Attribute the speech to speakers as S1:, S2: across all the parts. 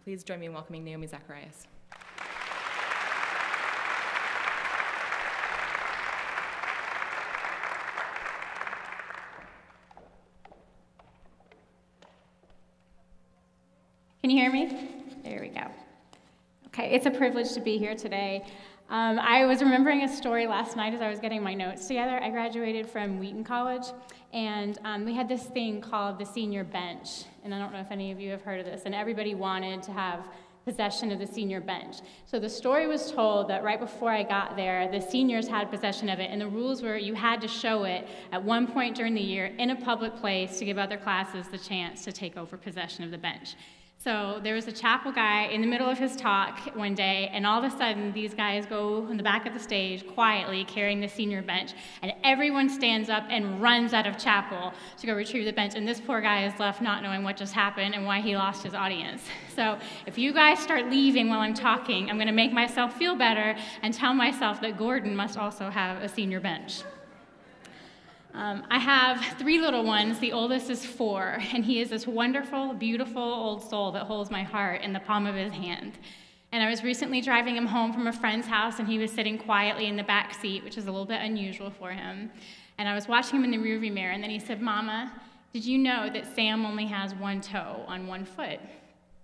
S1: Please join me in welcoming Naomi Zacharias.
S2: Can you hear me? There we go. Okay, it's a privilege to be here today. I was remembering a story last night as I was getting my notes together. I graduated from Wheaton College, and we had this thing called the senior bench, and I don't know if any of you have heard of this, and everybody wanted to have possession of the senior bench. So the story was told that right before I got there, the seniors had possession of it, and the rules were you had to show it at one point during the year in a public place to give other classes the chance to take over possession of the bench. So there was a chapel guy in the middle of his talk one day, and all of a sudden these guys go in the back of the stage quietly carrying the senior bench, and everyone stands up and runs out of chapel to go retrieve the bench, and this poor guy is left not knowing what just happened and why he lost his audience. So if you guys start leaving while I'm talking, I'm going to make myself feel better and tell myself that Gordon must also have a senior bench. I have 3 little ones. The oldest is 4, and he is this wonderful, beautiful old soul that holds my heart in the palm of his hand. And I was recently driving him home from a friend's house, and he was sitting quietly in the back seat, which is a little bit unusual for him. And I was watching him in the rearview mirror, and then he said, "Mama, did you know that Sam only has 1 toe on 1 foot?"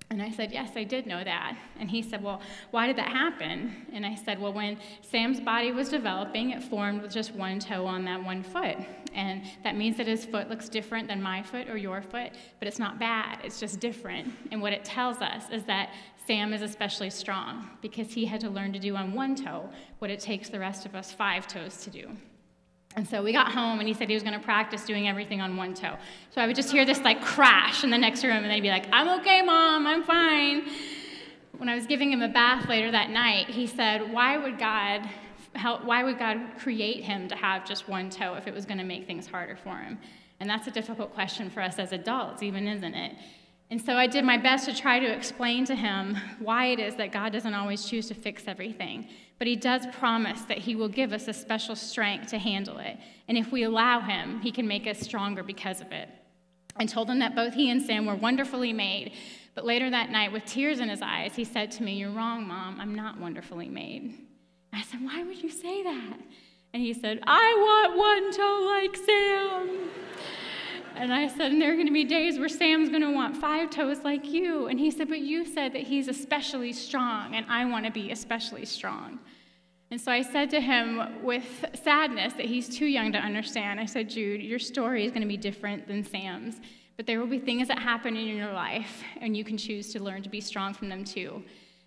S2: And I said, "Yes, I did know that." And he said, "Well, why did that happen?" And I said, "Well, when Sam's body was developing, it formed with just 1 toe on that 1 foot. And that means that his foot looks different than my foot or your foot, but it's not bad, it's just different. And what it tells us is that Sam is especially strong because he had to learn to do on 1 toe what it takes the rest of us 5 toes to do." And so we got home, and he said he was going to practice doing everything on 1 toe. So I would just hear this like crash in the next room, and then he'd be like, "I'm okay, Mom, I'm fine." When I was giving him a bath later that night, he said, why would God create him to have just 1 toe if it was going to make things harder for him? And that's a difficult question for us as adults, even, isn't it? And so I did my best to try to explain to him why it is that God doesn't always choose to fix everything. But he does promise that he will give us a special strength to handle it. And if we allow him, he can make us stronger because of it. I told him that both he and Sam were wonderfully made. But later that night, with tears in his eyes, he said to me, "You're wrong, Mom. I'm not wonderfully made." I said, "Why would you say that?" And he said, "I want 1 toe like Sam." And I said, "And there are going to be days where Sam's going to want 5 toes like you." And he said, "But you said that he's especially strong, and I want to be especially strong." And so I said to him with sadness that he's too young to understand, I said, "Jude, your story is going to be different than Sam's, but there will be things that happen in your life, and you can choose to learn to be strong from them too."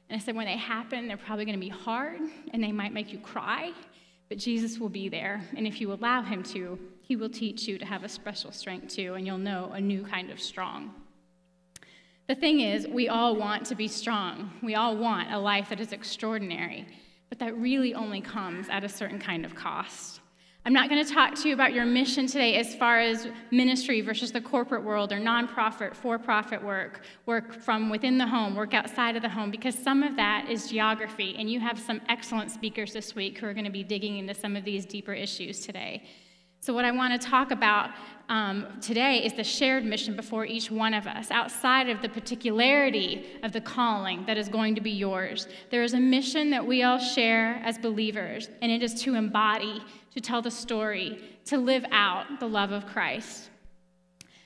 S2: And I said, when they happen, they're probably going to be hard, and they might make you cry, but Jesus will be there, and if you allow him to, he will teach you to have a special strength too, and you'll know a new kind of strong. The thing is, we all want to be strong. We all want a life that is extraordinary, but that really only comes at a certain kind of cost. I'm not going to talk to you about your mission today as far as ministry versus the corporate world or nonprofit, for-profit work from within the home, work outside of the home, because some of that is geography, and you have some excellent speakers this week who are going to be digging into some of these deeper issues today. So what I want to talk about today is the shared mission before each one of us, outside of the particularity of the calling that is going to be yours. There is a mission that we all share as believers, and it is to embody, to tell the story, to live out the love of Christ.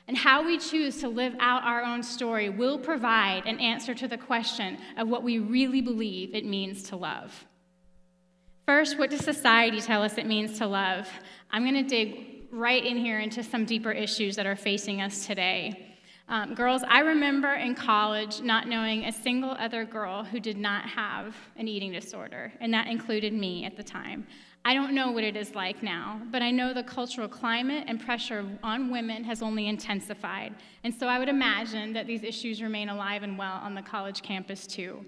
S2: And how we choose to live out our own story will provide an answer to the question of what we really believe it means to love. First, what does society tell us it means to love? I'm going to dig right in here into some deeper issues that are facing us today. Girls, I remember in college not knowing a single other girl who did not have an eating disorder, and that included me at the time. I don't know what it is like now, but I know the cultural climate and pressure on women has only intensified, and so I would imagine that these issues remain alive and well on the college campus too.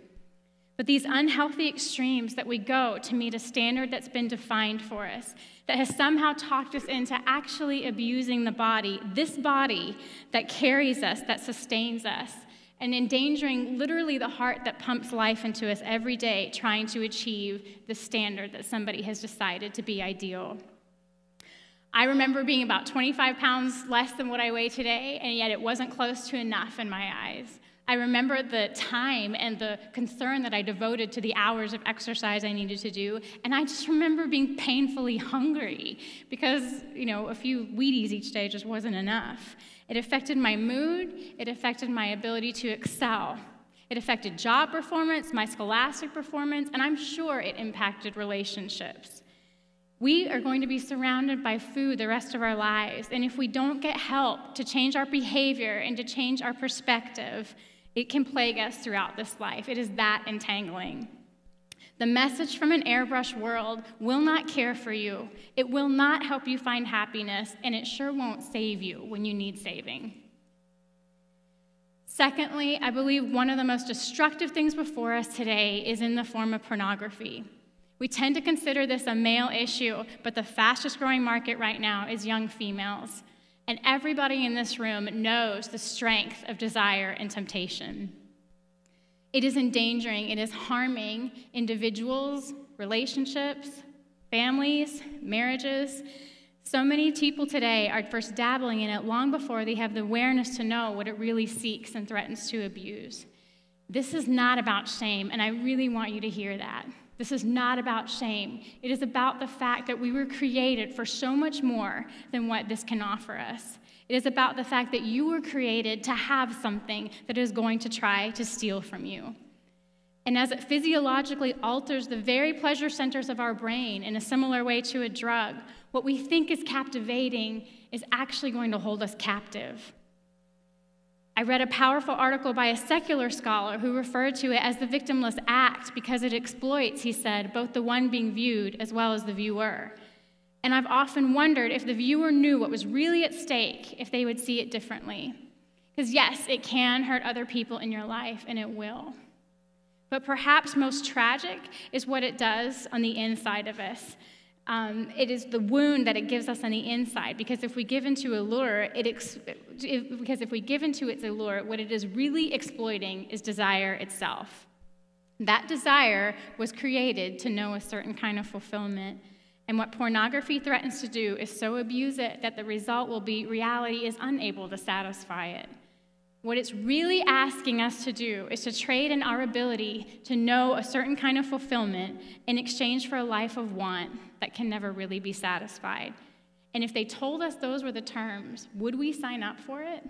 S2: But these unhealthy extremes that we go to meet a standard that's been defined for us, that has somehow talked us into actually abusing the body, this body that carries us, that sustains us, and endangering literally the heart that pumps life into us every day, trying to achieve the standard that somebody has decided to be ideal. I remember being about 25 pounds less than what I weigh today, and yet it wasn't close to enough in my eyes. I remember the time and the concern that I devoted to the hours of exercise I needed to do, and I just remember being painfully hungry because, a few Wheaties each day just wasn't enough. It affected my mood, it affected my ability to excel. It affected job performance, my scholastic performance, and I'm sure it impacted relationships. We are going to be surrounded by food the rest of our lives, and if we don't get help to change our behavior and to change our perspective, it can plague us throughout this life. It is that entangling. The message from an airbrush world will not care for you. It will not help you find happiness, and it sure won't save you when you need saving. Secondly, I believe one of the most destructive things before us today is in the form of pornography. We tend to consider this a male issue, but the fastest growing market right now is young females. And everybody in this room knows the strength of desire and temptation. It is endangering, it is harming individuals, relationships, families, marriages. So many people today are first dabbling in it long before they have the awareness to know what it really seeks and threatens to abuse. This is not about shame, and I really want you to hear that. This is not about shame. It is about the fact that we were created for so much more than what this can offer us. It is about the fact that you were created to have something that is going to try to steal from you. And as it physiologically alters the very pleasure centers of our brain in a similar way to a drug, what we think is captivating is actually going to hold us captive. I read a powerful article by a secular scholar who referred to it as the victimless act because it exploits, he said, both the one being viewed as well as the viewer. And I've often wondered if the viewer knew what was really at stake, if they would see it differently. Because yes, it can hurt other people in your life, and it will. But perhaps most tragic is what it does on the inside of us. It is the wound that it gives us on the inside, because if we give into allure, if we give into its allure, what it is really exploiting is desire itself. That desire was created to know a certain kind of fulfillment, and what pornography threatens to do is so abuse it that the result will be reality is unable to satisfy it. What it's really asking us to do is to trade in our ability to know a certain kind of fulfillment in exchange for a life of want that can never really be satisfied. And if they told us those were the terms, would we sign up for it?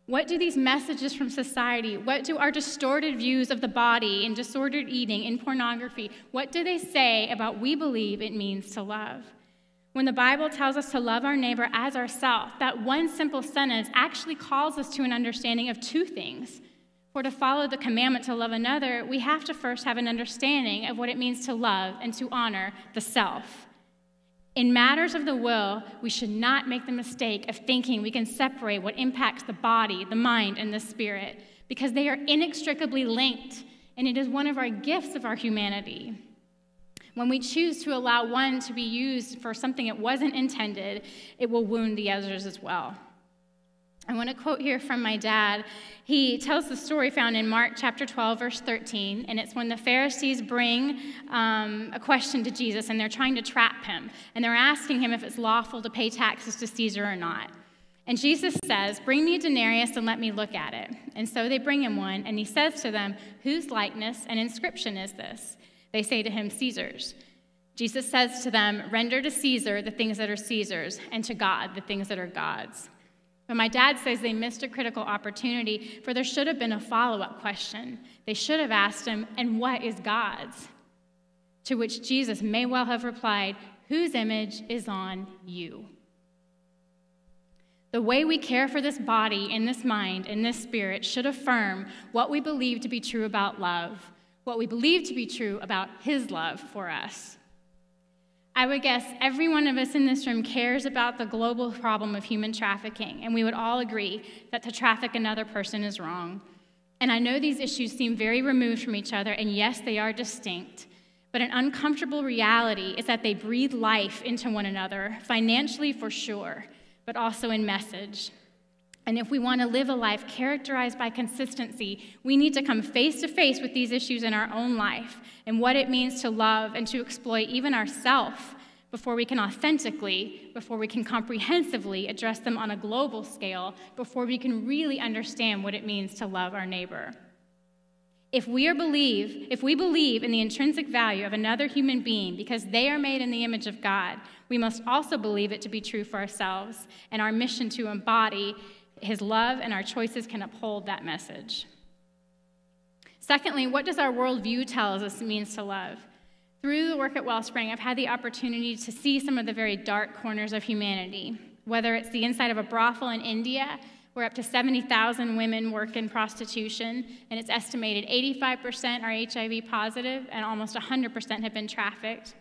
S2: What do these messages from society, what do our distorted views of the body and disordered eating in pornography, what do they say about we believe it means to love? When the Bible tells us to love our neighbor as ourselves, that one simple sentence actually calls us to an understanding of two things. For to follow the commandment to love another, we have to first have an understanding of what it means to love and to honor the self. In matters of the will, we should not make the mistake of thinking we can separate what impacts the body, the mind, and the spirit, because they are inextricably linked, and it is one of our gifts of our humanity. When we choose to allow one to be used for something it wasn't intended, it will wound the others as well. I want to quote here from my dad. He tells the story found in Mark chapter 12, verse 13, and it's when the Pharisees bring a question to Jesus, and they're trying to trap him, and they're asking him if it's lawful to pay taxes to Caesar or not. And Jesus says, "Bring me a denarius and let me look at it." And so they bring him one, and he says to them, "Whose likeness and inscription is this?" They say to him, "Caesar's." Jesus says to them, "Render to Caesar the things that are Caesar's, and to God the things that are God's." But my dad says they missed a critical opportunity, for there should have been a follow-up question. They should have asked him, "And what is God's?" To which Jesus may well have replied, "Whose image is on you?" The way we care for this body and this mind and this spirit should affirm what we believe to be true about love, what we believe to be true about his love for us. I would guess every one of us in this room cares about the global problem of human trafficking, and we would all agree that to traffic another person is wrong. And I know these issues seem very removed from each other, and yes, they are distinct, but an uncomfortable reality is that they breathe life into one another, financially for sure, but also in message. And if we want to live a life characterized by consistency, we need to come face to face with these issues in our own life and what it means to love and to exploit even ourselves before we can authentically, before we can comprehensively address them on a global scale, before we can really understand what it means to love our neighbor. If we believe in the intrinsic value of another human being because they are made in the image of God, we must also believe it to be true for ourselves and our mission to embody his love, and our choices can uphold that message. Secondly, what does our worldview tell us it means to love? Through the work at Wellspring, I've had the opportunity to see some of the very dark corners of humanity, whether it's the inside of a brothel in India, where up to 70,000 women work in prostitution, and it's estimated 85% are HIV positive, and almost 100% have been trafficked.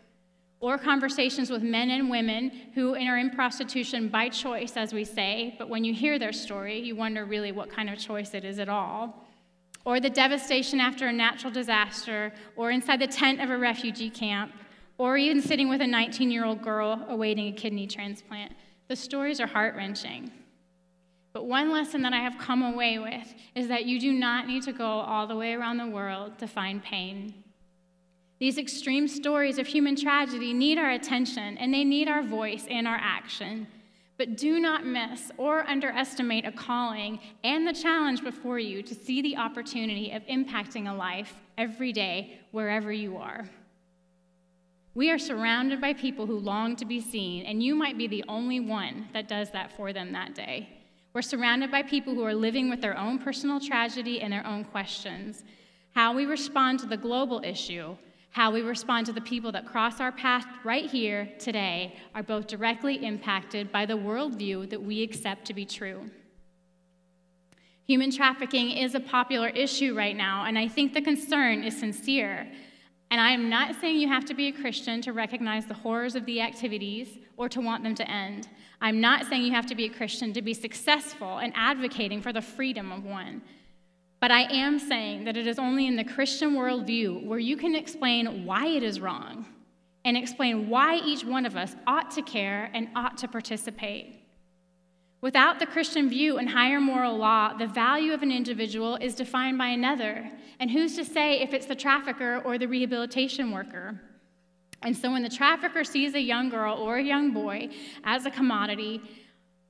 S2: Or conversations with men and women who are in prostitution by choice, as we say, but when you hear their story, you wonder really what kind of choice it is at all. Or the devastation after a natural disaster, or inside the tent of a refugee camp, or even sitting with a 19-year-old girl awaiting a kidney transplant. The stories are heart-wrenching. But one lesson that I have come away with is that you do not need to go all the way around the world to find pain. These extreme stories of human tragedy need our attention, and they need our voice and our action. But do not miss or underestimate a calling and the challenge before you to see the opportunity of impacting a life every day, wherever you are. We are surrounded by people who long to be seen, and you might be the only one that does that for them that day. We're surrounded by people who are living with their own personal tragedy and their own questions. How we respond to the global issue, how we respond to the people that cross our path right here today, are both directly impacted by the worldview that we accept to be true. Human trafficking is a popular issue right now, and I think the concern is sincere. And I am not saying you have to be a Christian to recognize the horrors of the activities or to want them to end. I'm not saying you have to be a Christian to be successful in advocating for the freedom of one. But I am saying that it is only in the Christian worldview where you can explain why it is wrong and explain why each one of us ought to care and ought to participate. Without the Christian view and higher moral law, the value of an individual is defined by another. And who's to say if it's the trafficker or the rehabilitation worker? And so when the trafficker sees a young girl or a young boy as a commodity,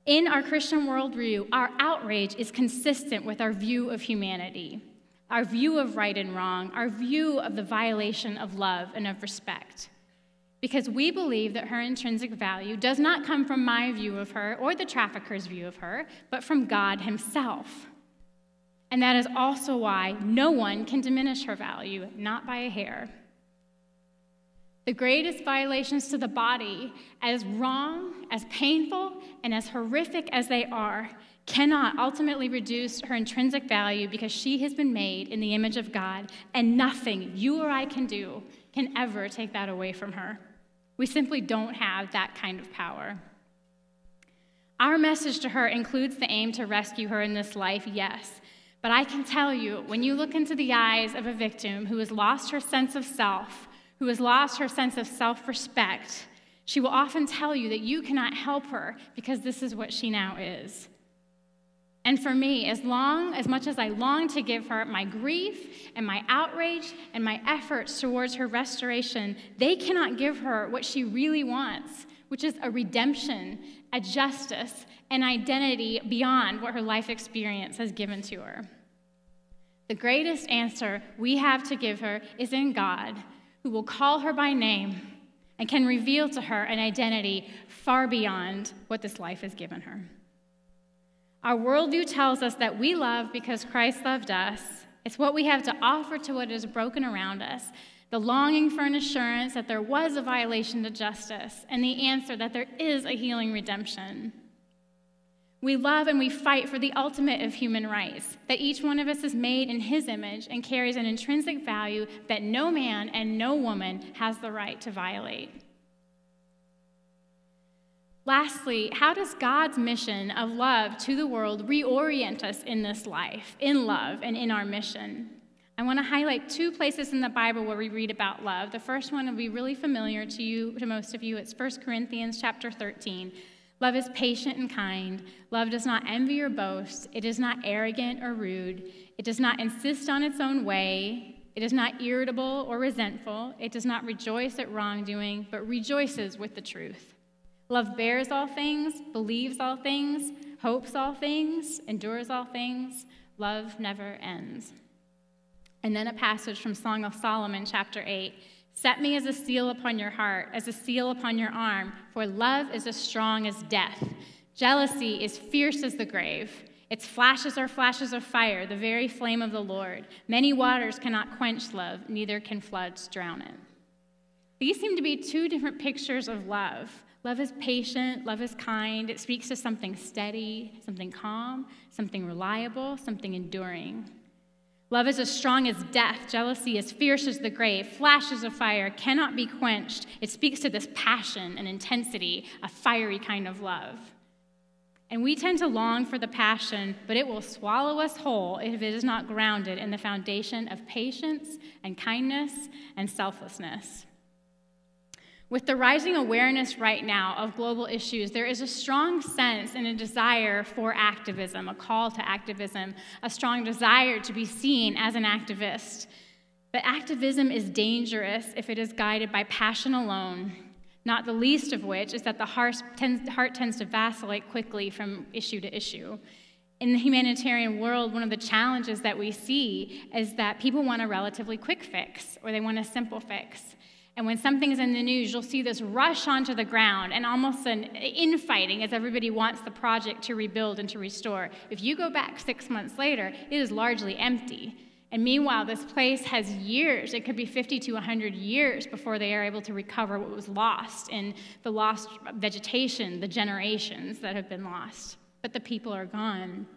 S2: in our Christian worldview, our outrage is consistent with our view of humanity, our view of right and wrong, our view of the violation of love and of respect. Because we believe that her intrinsic value does not come from my view of her or the trafficker's view of her, but from God himself. And that is also why no one can diminish her value, not by a hair. The greatest violations to the body, as wrong, as painful, and as horrific as they are, cannot ultimately reduce her intrinsic value because she has been made in the image of God, and nothing you or I can do can ever take that away from her. We simply don't have that kind of power. Our message to her includes the aim to rescue her in this life, yes, but I can tell you, when you look into the eyes of a victim who has lost her sense of self, who has lost her sense of self-respect, she will often tell you that you cannot help her because this is what she now is. And for me, as much as I long to give her my grief and my outrage and my efforts towards her restoration, they cannot give her what she really wants, which is a redemption, a justice, an identity beyond what her life experience has given to her. The greatest answer we have to give her is in God, who will call her by name and can reveal to her an identity far beyond what this life has given her. Our worldview tells us that we love because Christ loved us. It's what we have to offer to what is broken around us, the longing for an assurance that there was a violation to justice, and the answer that there is a healing redemption. We love and we fight for the ultimate of human rights, that each one of us is made in his image and carries an intrinsic value that no man and no woman has the right to violate. Lastly, how does God's mission of love to the world reorient us in this life, in love and in our mission? I want to highlight two places in the Bible where we read about love. The first one will be really familiar to most of you. It's 1 Corinthians chapter 13. Love is patient and kind. Love does not envy or boast. It is not arrogant or rude. It does not insist on its own way. It is not irritable or resentful. It does not rejoice at wrongdoing, but rejoices with the truth. Love bears all things, believes all things, hopes all things, endures all things. Love never ends. And then a passage from Song of Solomon, chapter 8. Set me as a seal upon your heart, as a seal upon your arm, for love is as strong as death. Jealousy is fierce as the grave. Its flashes are flashes of fire, the very flame of the Lord. Many waters cannot quench love, neither can floods drown it. These seem to be two different pictures of love. Love is patient, love is kind. It speaks to something steady, something calm, something reliable, something enduring. Love is as strong as death. Jealousy is fierce as the grave. Flashes of fire cannot be quenched. It speaks to this passion and intensity, a fiery kind of love. And we tend to long for the passion, but it will swallow us whole if it is not grounded in the foundation of patience and kindness and selflessness. With the rising awareness right now of global issues, there is a strong sense and a desire for activism, a call to activism, a strong desire to be seen as an activist. But activism is dangerous if it is guided by passion alone, not the least of which is that the heart tends to vacillate quickly from issue to issue. In the humanitarian world, one of the challenges that we see is that people want a relatively quick fix, or they want a simple fix. And when something's in the news, you'll see this rush onto the ground and almost an infighting as everybody wants the project to rebuild and to restore. If you go back 6 months later, it is largely empty. And meanwhile, this place has years, it could be 50 to 100 years before they are able to recover what was lost in the lost vegetation, the generations that have been lost. But the people are gone.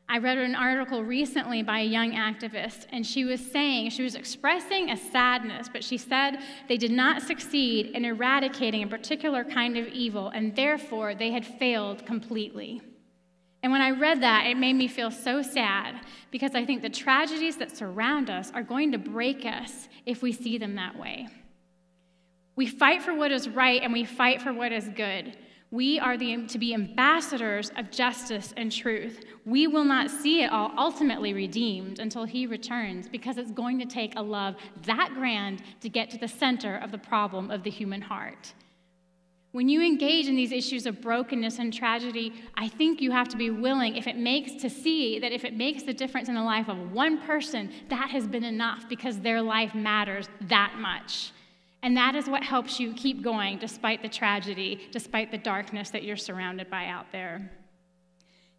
S2: I read an article recently by a young activist, and she was expressing a sadness, but she said they did not succeed in eradicating a particular kind of evil, and therefore they had failed completely. And when I read that, it made me feel so sad, because I think the tragedies that surround us are going to break us if we see them that way. We fight for what is right, and we fight for what is good. We are to be ambassadors of justice and truth. We will not see it all ultimately redeemed until he returns, because it's going to take a love that grand to get to the center of the problem of the human heart. When you engage in these issues of brokenness and tragedy, I think you have to be willing, if it makes the difference in the life of one person, that has been enough, because their life matters that much. And that is what helps you keep going despite the tragedy, despite the darkness that you're surrounded by out there.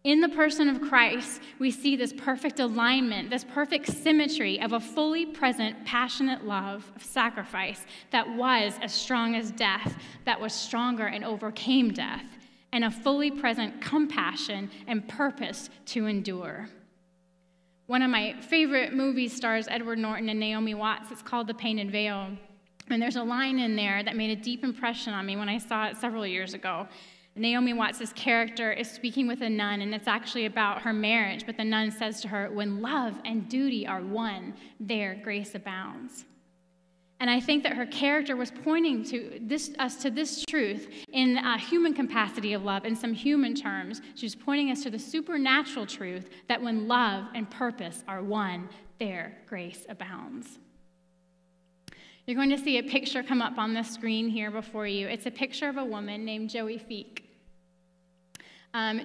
S2: In the person of Christ, we see this perfect alignment, this perfect symmetry of a fully present, passionate love of sacrifice that was as strong as death, that was stronger and overcame death, and a fully present compassion and purpose to endure. One of my favorite movie stars, Edward Norton and Naomi Watts, it's called The Painted Veil. And there's a line in there that made a deep impression on me when I saw it several years ago. Naomi Watts' character is speaking with a nun, and it's actually about her marriage, but the nun says to her, "When love and duty are one, there grace abounds." And I think that her character was pointing to us to this truth in a human capacity of love, in some human terms. She was pointing us to the supernatural truth that when love and purpose are one, there grace abounds. You're going to see a picture come up on the screen here before you. It's a picture of a woman named Joey Feek.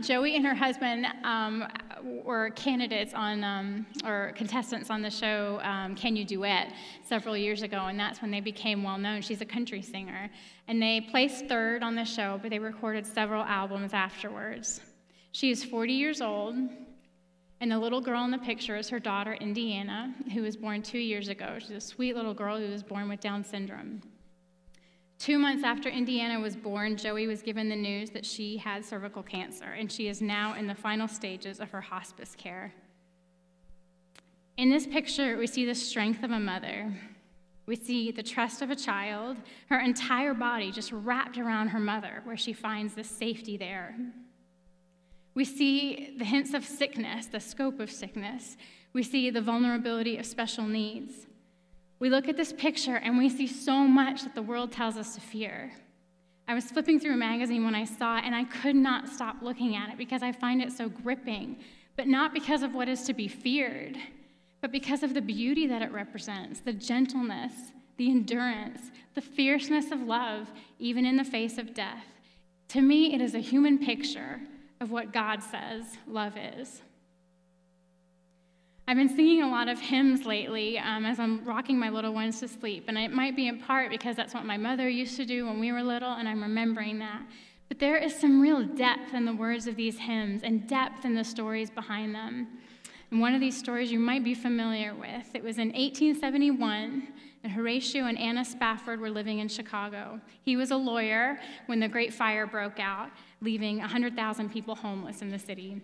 S2: Joey and her husband were candidates or contestants on the show Can You Duet several years ago, and that's when they became well known. She's a country singer. And they placed third on the show, but they recorded several albums afterwards. She is 40 years old. And the little girl in the picture is her daughter, Indiana, who was born 2 years ago. She's a sweet little girl who was born with Down syndrome. 2 months after Indiana was born, Joey was given the news that she had cervical cancer, and she is now in the final stages of her hospice care. In this picture, we see the strength of a mother. We see the trust of a child, her entire body just wrapped around her mother, where she finds the safety there. We see the hints of sickness, the scope of sickness. We see the vulnerability of special needs. We look at this picture and we see so much that the world tells us to fear. I was flipping through a magazine when I saw it, and I could not stop looking at it because I find it so gripping, but not because of what is to be feared, but because of the beauty that it represents, the gentleness, the endurance, the fierceness of love, even in the face of death. To me, it is a human picture of what God says love is. I've been singing a lot of hymns lately as I'm rocking my little ones to sleep, and it might be in part because that's what my mother used to do when we were little, and I'm remembering that. But there is some real depth in the words of these hymns and depth in the stories behind them. And one of these stories you might be familiar with. It was in 1871, and Horatio and Anna Spafford were living in Chicago. He was a lawyer when the Great Fire broke out, leaving 100,000 people homeless in the city.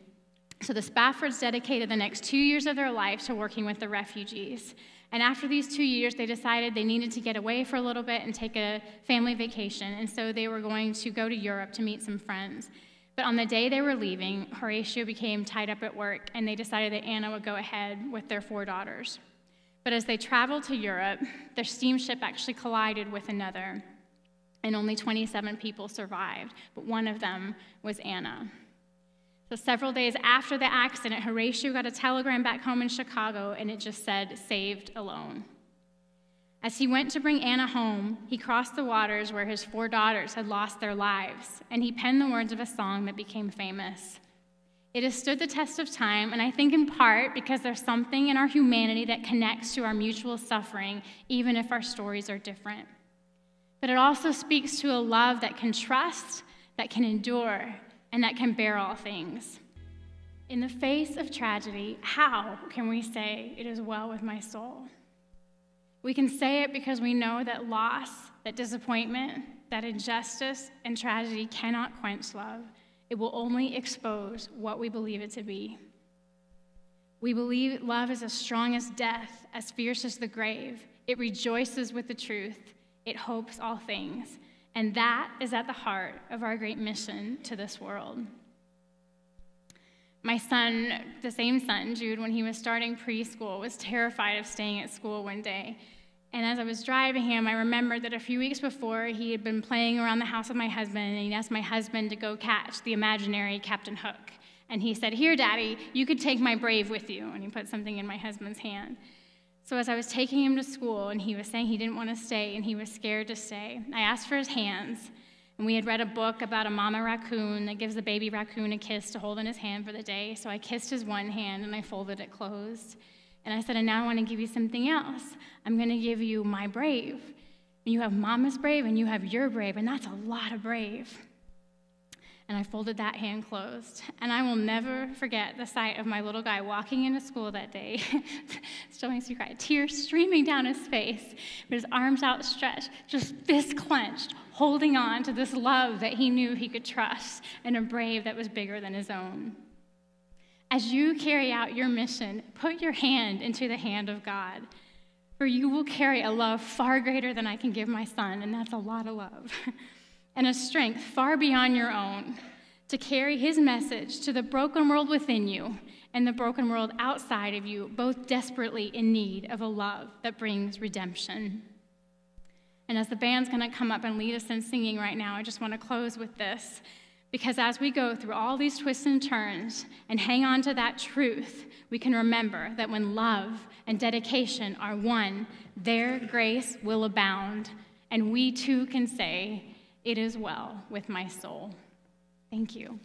S2: So the Spaffords dedicated the next 2 years of their life to working with the refugees. And after these 2 years, they decided they needed to get away for a little bit and take a family vacation. And so they were going to go to Europe to meet some friends. But on the day they were leaving, Horatio became tied up at work, and they decided that Anna would go ahead with their 4 daughters. But as they traveled to Europe, their steamship actually collided with another, and only 27 people survived, but one of them was Anna. So several days after the accident, Horatio got a telegram back home in Chicago, and it just said, "Saved alone." As he went to bring Anna home, he crossed the waters where his 4 daughters had lost their lives, and he penned the words of a song that became famous. It has stood the test of time, and I think in part because there's something in our humanity that connects to our mutual suffering, even if our stories are different. But it also speaks to a love that can trust, that can endure, and that can bear all things. In the face of tragedy, how can we say it is well with my soul? We can say it because we know that loss, that disappointment, that injustice and tragedy cannot quench love. It will only expose what we believe it to be. We believe love is as strong as death, as fierce as the grave. It rejoices with the truth. It hopes all things. And that is at the heart of our great mission to this world. My son, the same son, Jude, when he was starting preschool, was terrified of staying at school one day. And as I was driving him, I remembered that a few weeks before, he had been playing around the house with my husband, and he asked my husband to go catch the imaginary Captain Hook. And he said, "Here, Daddy, you could take my brave with you." And he put something in my husband's hand. So as I was taking him to school, and he was saying he didn't want to stay, and he was scared to stay, I asked for his hands, and we had read a book about a mama raccoon that gives a baby raccoon a kiss to hold in his hand for the day. So I kissed his one hand, and I folded it closed. And I said, "And now I want to give you something else. I'm going to give you my brave. And you have mama's brave, and you have your brave, and that's a lot of brave." And I folded that hand closed. And I will never forget the sight of my little guy walking into school that day. Still makes me cry. Tears streaming down his face, with his arms outstretched, just fist clenched, holding on to this love that he knew he could trust, and a brave that was bigger than his own. As you carry out your mission, put your hand into the hand of God, for you will carry a love far greater than I can give my son, and that's a lot of love. And a strength far beyond your own to carry his message to the broken world within you and the broken world outside of you, both desperately in need of a love that brings redemption. And as the band's going to come up and lead us in singing right now, I just want to close with this, because as we go through all these twists and turns and hang on to that truth, we can remember that when love and dedication are one, their grace will abound, and we too can say, "It is well with my soul." Thank you.